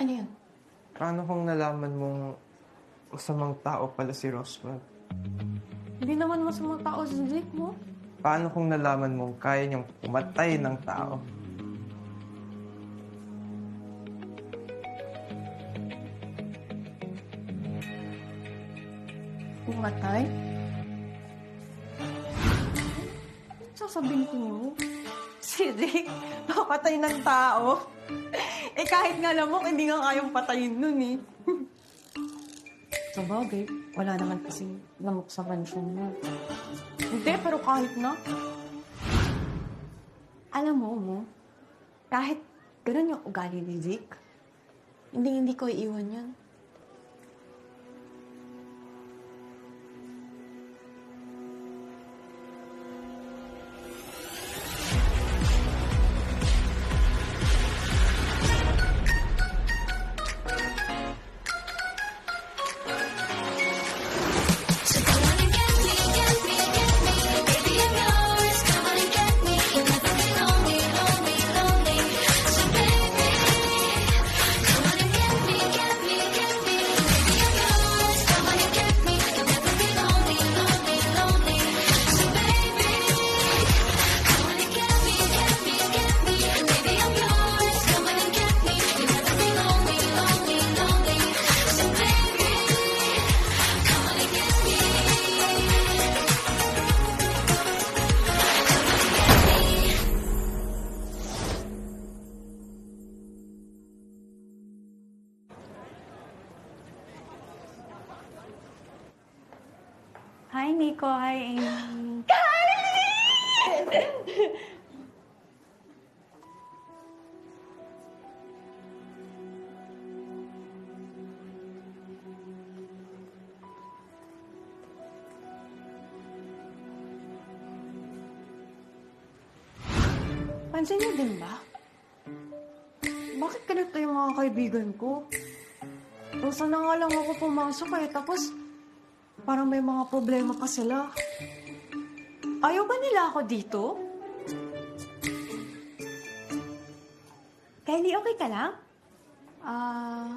Ano yun? Paano kung nalaman mong masamang tao pala si Roswell? Hindi naman masamang tao si Jake mo. Paano kung nalaman mong kaya niyang pumatay ng tao? Pumatay? Sasabihin ko mo, si Jake, nakapatay ng tao. Eh kahit nga lamok, hindi nga kayang patayin nun eh. Sabagay, wala naman kasi lamok sa mansyon mo. Hindi, pero kahit na. Alam mo, kahit ganun yung ugali ni Jake, hindi ko iiwan yan. Hi, Nico. Hi, Amy. Pansin niyo din ba? Bakit ganito yung mga kaibigan ko? Kung saan na nga lang ako pumasok eh, tapos parang may mga problema pa sila. Ayaw ba nila ako dito? Kylie, okay ka lang? Ah...